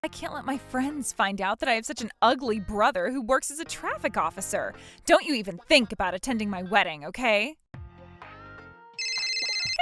I can't let my friends find out that I have such an ugly brother who works as a traffic officer. Don't you even think about attending my wedding, okay?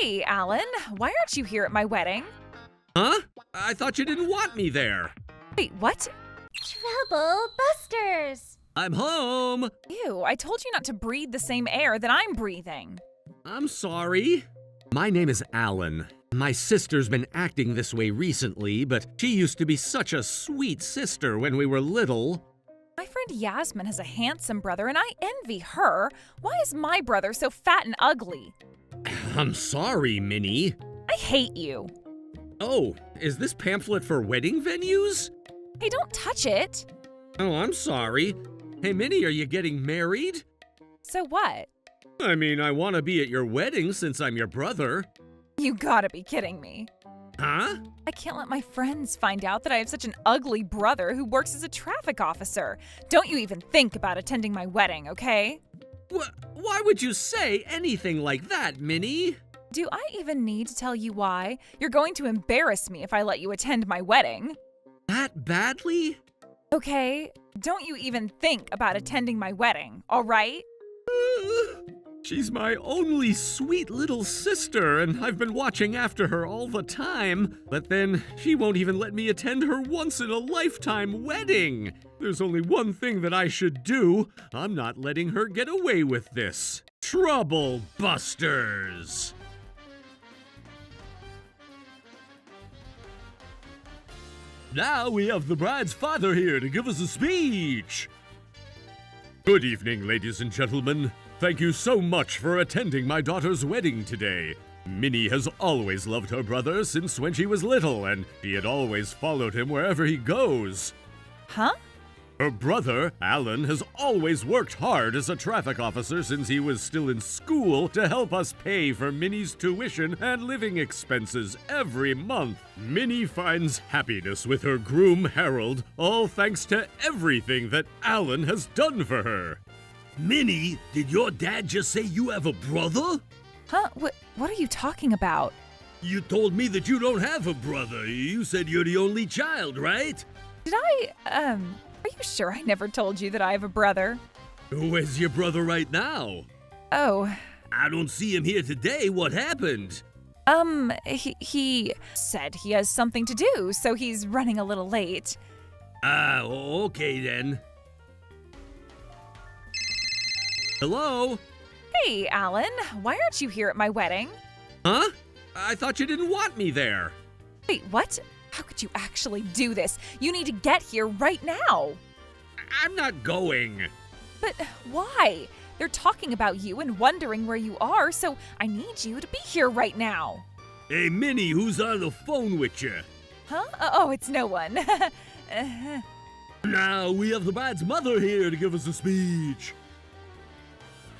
Hey, Alan, why aren't you here at my wedding? Huh? I thought you didn't want me there. Wait, what? Trouble Busters! I'm home. Ew, I told you not to breathe the same air that I'm breathing. I'm sorry. My name is Alan. My sister's been acting this way recently, but she used to be such a sweet sister when we were little. My friend Yasmin has a handsome brother and I envy her. Why is my brother so fat and ugly? I'm sorry, Minnie. I hate you. Oh, is this pamphlet for wedding venues? Hey, don't touch it. Oh, I'm sorry. Hey, Minnie, are you getting married? So what? I mean, I want to be at your wedding since I'm your brother. You gotta be kidding me. Huh? I can't let my friends find out that I have such an ugly brother who works as a traffic officer. Don't you even think about attending my wedding, okay? Why would you say anything like that, Minnie? Do I even need to tell you why? You're going to embarrass me if I let you attend my wedding. That badly? Okay, don't you even think about attending my wedding, all right? She's my only sweet little sister, and I've been watching after her all the time. But then she won't even let me attend her once-in-a-lifetime wedding. There's only one thing that I should do. I'm not letting her get away with this. Trouble Busters! Now we have the bride's father here to give us a speech. Good evening, ladies and gentlemen. Thank you so much for attending my daughter's wedding today. Minnie has always loved her brother since when she was little, and she had always followed him wherever he goes. Huh? Her brother, Alan, has always worked hard as a traffic officer since he was still in school to help us pay for Minnie's tuition and living expenses every month. Minnie finds happiness with her groom, Harold, all thanks to everything that Alan has done for her. Minnie, did your dad just say you have a brother? Huh? What are you talking about? You told me that you don't have a brother. You said you're the only child, right? Did I, are you sure I never told you that I have a brother? Where's your brother right now? Oh, I don't see him here today. What happened? he said he has something to do, so he's running a little late. Ah, okay then. Hello? Hey, Alan, why aren't you here at my wedding? Huh? I thought you didn't want me there. Wait, what? How could you actually do this? You need to get here right now. I'm not going. But why? They're talking about you and wondering where you are, so I need you to be here right now. Hey, Minnie, who's on the phone with you? Huh? Oh, it's no one. Now we have the bride's mother here to give us a speech.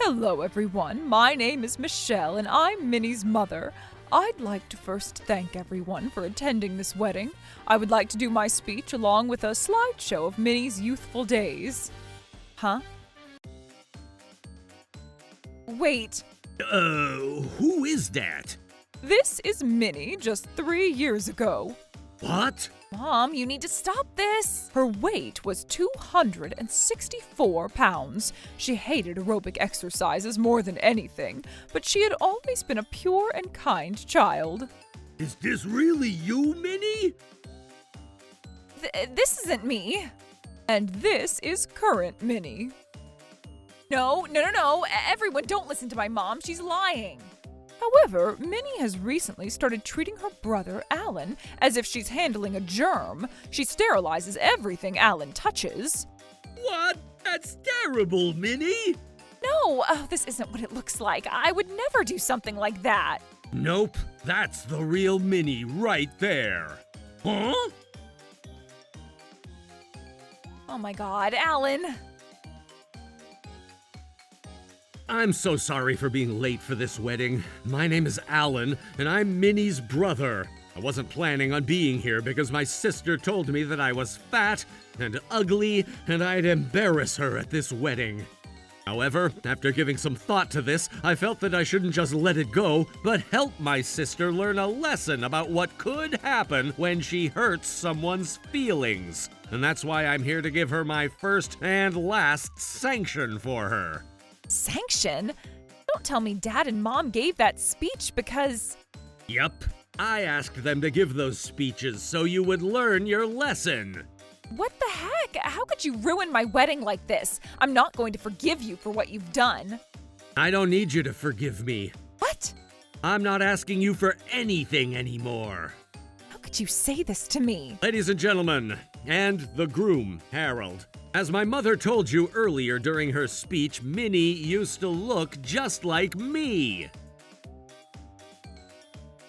Hello, everyone. My name is Michelle, and I'm Minnie's mother. I'd like to first thank everyone for attending this wedding. I would like to do my speech along with a slideshow of Minnie's youthful days. Huh? Wait, Who is that? this is Minnie just 3 years ago. What? Mom, you need to stop this. Her weight was 264 pounds. She hated aerobic exercises more than anything, but she had always been a pure and kind child. Is this really you, Minnie? This isn't me. And this is current Minnie. No. Everyone, don't listen to my mom. She's lying. However, Minnie has recently started treating her brother, Alan, as if she's handling a germ. She sterilizes everything Alan touches. What? That's terrible, Minnie. No, this isn't what it looks like. I would never do something like that. Nope, that's the real Minnie right there. Huh? Oh my God, Alan. I'm so sorry for being late for this wedding. My name is Alan, and I'm Minnie's brother. I wasn't planning on being here because my sister told me that I was fat and ugly, and I'd embarrass her at this wedding. However, after giving some thought to this, I felt that I shouldn't just let it go, but help my sister learn a lesson about what could happen when she hurts someone's feelings. And that's why I'm here to give her my first and last sanction for her. Sanction? Don't tell me Dad and Mom gave that speech because… Yup, I asked them to give those speeches so you would learn your lesson. What the heck? How could you ruin my wedding like this? I'm not going to forgive you for what you've done. I don't need you to forgive me. What? I'm not asking you for anything anymore. How could you say this to me? Ladies and gentlemen, and the groom, Harold. As my mother told you earlier during her speech, Minnie used to look just like me.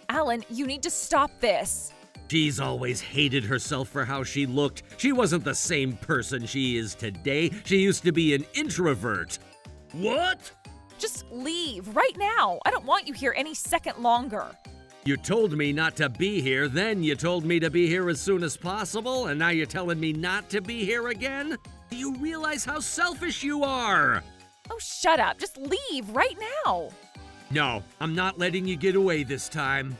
Alan, you need to stop this. She's always hated herself for how she looked. She wasn't the same person she is today. She used to be an introvert. What? Just leave right now. I don't want you here any second longer. You told me not to be here, then you told me to be here as soon as possible, and now you're telling me not to be here again? Do you realize how selfish you are? Oh, shut up. Just leave right now. No, I'm not letting you get away this time.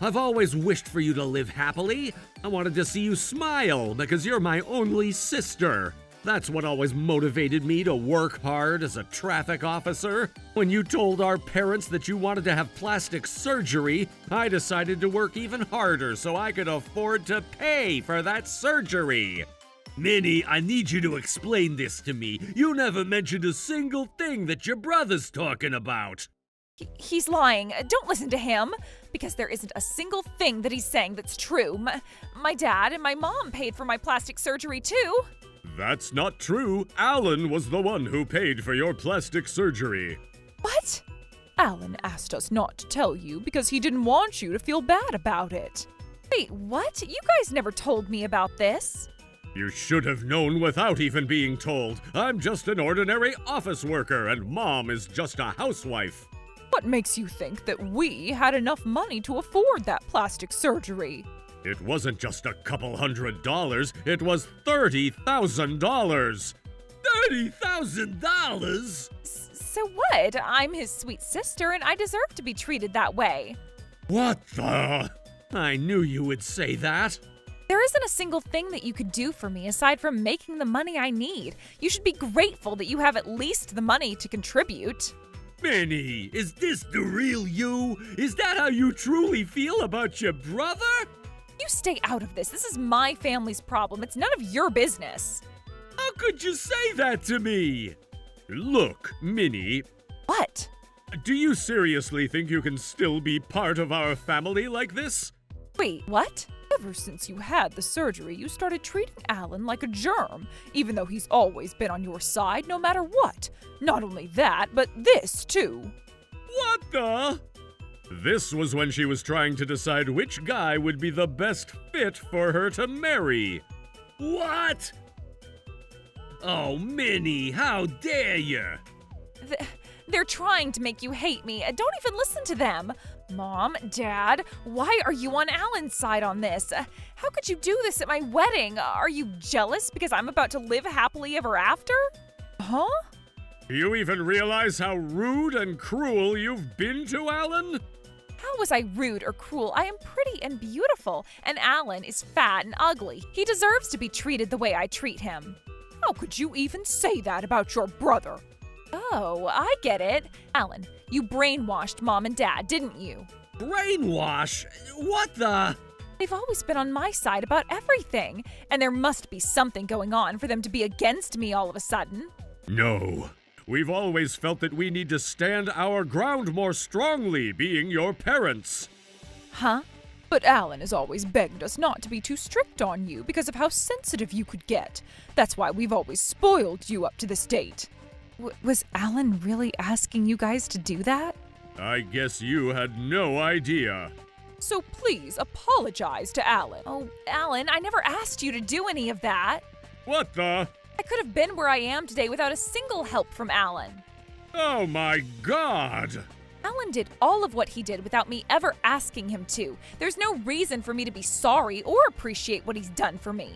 I've always wished for you to live happily. I wanted to see you smile because you're my only sister. That's what always motivated me to work hard as a traffic officer. When you told our parents that you wanted to have plastic surgery, I decided to work even harder so I could afford to pay for that surgery. Minnie, I need you to explain this to me. You never mentioned a single thing that your brother's talking about. He's lying. Don't listen to him, because there isn't a single thing that he's saying that's true. My dad and my mom paid for my plastic surgery too. That's not true. Alan was the one who paid for your plastic surgery. What? Alan asked us not to tell you because he didn't want you to feel bad about it. Wait, what? You guys never told me about this. You should have known without even being told. I'm just an ordinary office worker, and Mom is just a housewife. What makes you think that we had enough money to afford that plastic surgery? It wasn't just a couple $100, it was $30,000. $30,000? So what? I'm his sweet sister and I deserve to be treated that way. What the? I knew you would say that. There isn't a single thing that you could do for me aside from making the money I need. You should be grateful that you have at least the money to contribute. Minnie, is this the real you? Is that how you truly feel about your brother? You stay out of this. This is my family's problem. It's none of your business. How could you say that to me? Look, Minnie. What? Do you seriously think you can still be part of our family like this? Wait, what? Ever since you had the surgery, you started treating Alan like a germ, even though he's always been on your side no matter what. Not only that, but this too. What the? This was when she was trying to decide which guy would be the best fit for her to marry. What? Oh, Minnie, how dare you? They're trying to make you hate me. Don't even listen to them. Mom, Dad, why are you on Alan's side on this? How could you do this at my wedding? Are you jealous because I'm about to live happily ever after? Huh? Do you even realize how rude and cruel you've been to Alan? How was I rude or cruel? I am pretty and beautiful, and Alan is fat and ugly. He deserves to be treated the way I treat him. How could you even say that about your brother? Oh, I get it. Alan, you brainwashed Mom and Dad, didn't you? Brainwash? What the? They've always been on my side about everything, and there must be something going on for them to be against me all of a sudden. No. We've always felt that we need to stand our ground more strongly, being your parents. Huh? But Alan has always begged us not to be too strict on you because of how sensitive you could get. That's why we've always spoiled you up to this date. Was Alan really asking you guys to do that? I guess you had no idea. So please apologize to Alan. Oh, Alan, I never asked you to do any of that. What the? I could have been where I am today without a single help from Alan. Oh my God! Alan did all of what he did without me ever asking him to. There's no reason for me to be sorry or appreciate what he's done for me.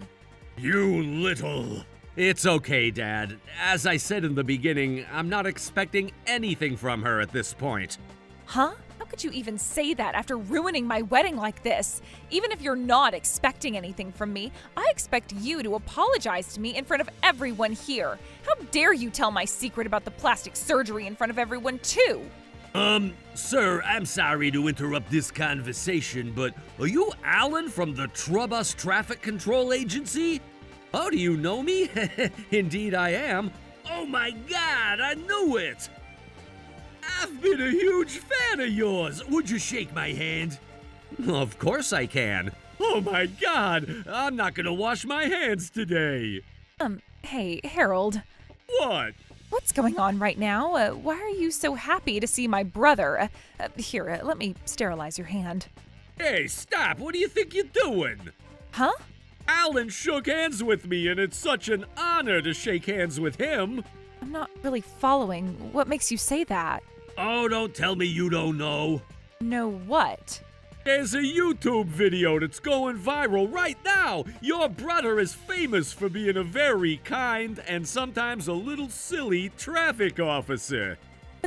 You little... It's okay, Dad. As I said in the beginning, I'm not expecting anything from her at this point. Huh? How could you even say that after ruining my wedding like this? Even if you're not expecting anything from me, I expect you to apologize to me in front of everyone here. How dare you tell my secret about the plastic surgery in front of everyone, too? Sir, I'm sorry to interrupt this conversation, but are you Alan from the Trubus Traffic Control Agency? Oh, do you know me? Indeed I am. Oh my God, I knew it! I've been a huge fan of yours. Would you shake my hand? Of course I can. Oh my God, I'm not gonna wash my hands today. Hey, Harold. What? What's going on right now? Why are you so happy to see my brother? Here, let me sterilize your hand. Hey, stop! What do you think you're doing? Huh? Alan shook hands with me, and it's such an honor to shake hands with him. I'm not really following. What makes you say that? Oh, don't tell me you don't know. Know what? There's a YouTube video that's going viral right now. Your brother is famous for being a very kind and sometimes a little silly traffic officer.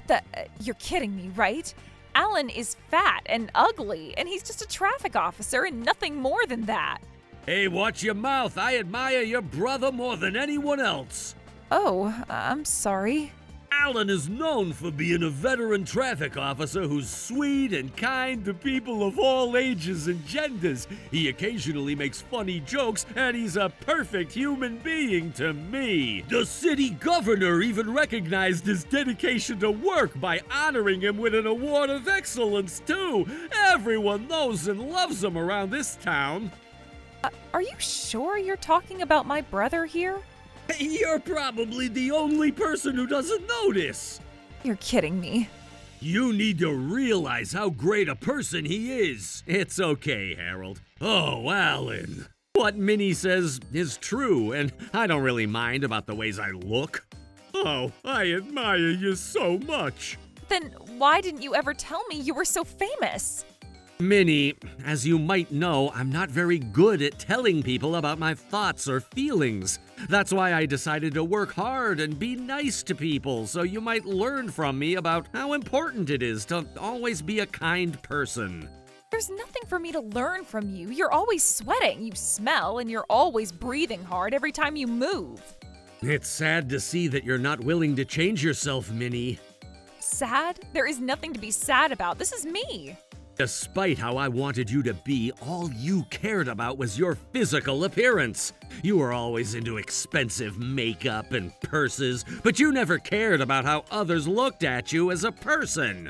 But you're kidding me, right? Alan is fat and ugly, and he's just a traffic officer and nothing more than that. Hey, watch your mouth. I admire your brother more than anyone else. Oh, I'm sorry. Alan is known for being a veteran traffic officer who's sweet and kind to people of all ages and genders. He occasionally makes funny jokes, and he's a perfect human being to me. The city governor even recognized his dedication to work by honoring him with an award of excellence, too. Everyone knows and loves him around this town. Are you sure you're talking about my brother here? You're probably the only person who doesn't notice. You're kidding me. You need to realize how great a person he is. It's okay, Harold. Oh, Alan. What Minnie says is true, and I don't really mind about the ways I look. Oh, I admire you so much. Then why didn't you ever tell me you were so famous? Minnie, as you might know, I'm not very good at telling people about my thoughts or feelings. That's why I decided to work hard and be nice to people, so you might learn from me about how important it is to always be a kind person. There's nothing for me to learn from you. You're always sweating, you smell, and you're always breathing hard every time you move. It's sad to see that you're not willing to change yourself, Minnie. Sad? There is nothing to be sad about. This is me. Despite how I wanted you to be, all you cared about was your physical appearance. You were always into expensive makeup and purses, but you never cared about how others looked at you as a person.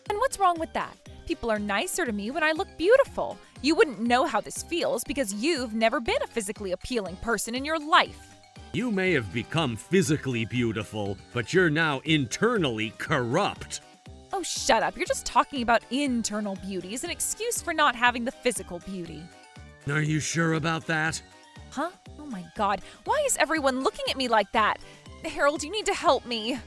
And what's wrong with that? People are nicer to me when I look beautiful. You wouldn't know how this feels because you've never been a physically appealing person in your life. You may have become physically beautiful, but you're now internally corrupt. Oh, shut up. You're just talking about internal beauty as an excuse for not having the physical beauty. Are you sure about that? Huh? Oh my God. Why is everyone looking at me like that? Harold, you need to help me.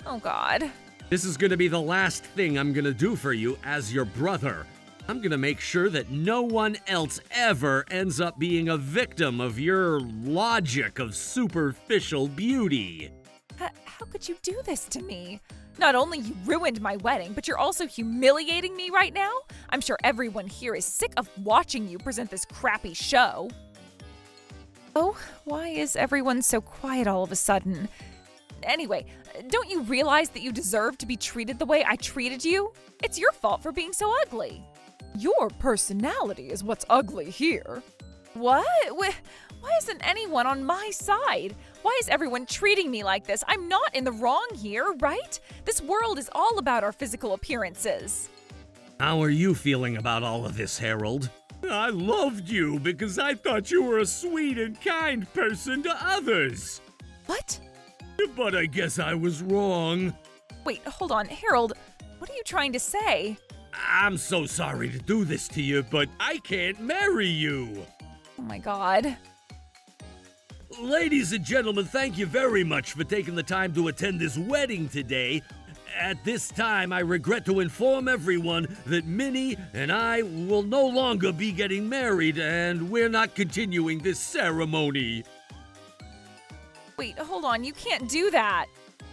Oh God. This is gonna be the last thing I'm gonna do for you as your brother. I'm gonna make sure that no one else ever ends up being a victim of your logic of superficial beauty. How could you do this to me? Not only you ruined my wedding, but you're also humiliating me right now? I'm sure everyone here is sick of watching you present this crappy show. Oh, why is everyone so quiet all of a sudden? Anyway, don't you realize that you deserve to be treated the way I treated you? It's your fault for being so ugly. Your personality is what's ugly here. What? Why isn't anyone on my side? Why is everyone treating me like this? I'm not in the wrong here, right? This world is all about our physical appearances. How are you feeling about all of this, Harold? I loved you because I thought you were a sweet and kind person to others. What? But I guess I was wrong. Wait, hold on. Harold, what are you trying to say? I'm so sorry to do this to you, but I can't marry you. Oh my God. Ladies and gentlemen, thank you very much for taking the time to attend this wedding today. At this time, I regret to inform everyone that Minnie and I will no longer be getting married, and we're not continuing this ceremony. Wait, hold on, you can't do that.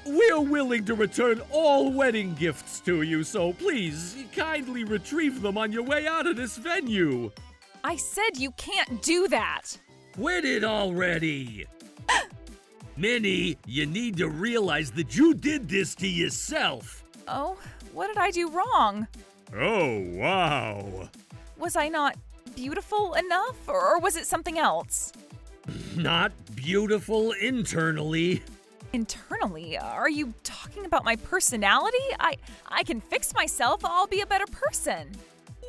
We're willing to return all wedding gifts to you, so please kindly retrieve them on your way out of this venue. I said you can't do that. Quit it already! Minnie, you need to realize that you did this to yourself. Oh, what did I do wrong? Oh, wow. Was I not beautiful enough, or was it something else? Not beautiful internally. Internally, are you talking about my personality? I can fix myself. I'll be a better person.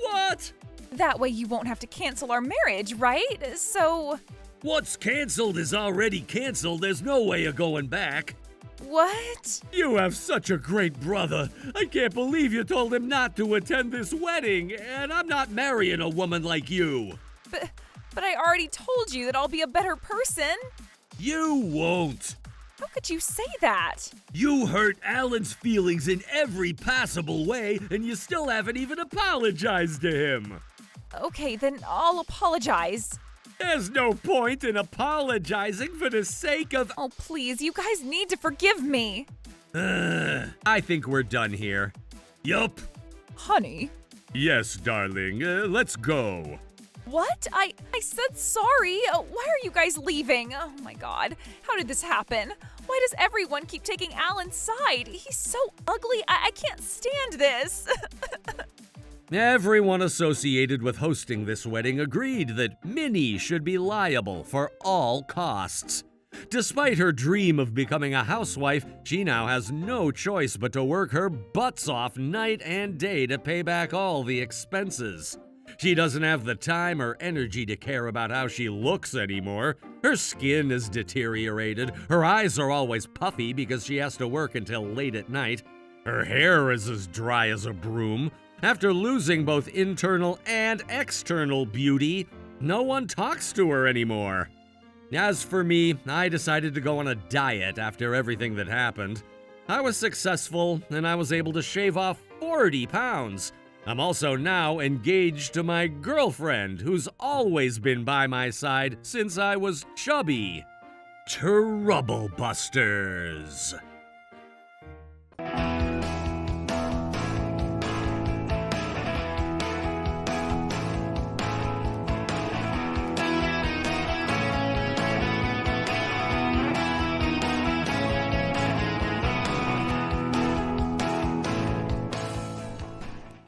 What? That way you won't have to cancel our marriage, right? So, What's canceled is already canceled. There's no way of going back. what? You have such a great brother. I can't believe you told him not to attend this wedding, and I'm not Marrying a woman like you. But I already told you that I'll be a better person. You won't. How could you say that? You hurt Alan's feelings in every possible way, and you still haven't even apologized to him. Okay, then I'll apologize. There's no point in apologizing for the sake of. Oh, please, you guys need to forgive me. I think we're done here. Yup. Honey. Yes, darling, let's go. What? I said sorry. Why are you guys leaving? Oh my god. How did this happen? Why does everyone keep taking Alan's side? He's so ugly. I can't stand this. Everyone associated with hosting this wedding agreed that Minnie should be liable for all costs. Despite her dream of becoming a housewife, she now has no choice but to work her butts off night and day to pay back all the expenses. She doesn't have the time or energy to care about how she looks anymore. Her skin is deteriorated, her eyes are always puffy because she has to work until late at night. Her hair is as dry as a broom. After losing both internal and external beauty, no one talks to her anymore. As for me, I decided to go on a diet after everything that happened. I was successful, and I was able to shave off 40 pounds. I'm also now engaged to my girlfriend, who's always been by my side since I was chubby. Trouble Busters.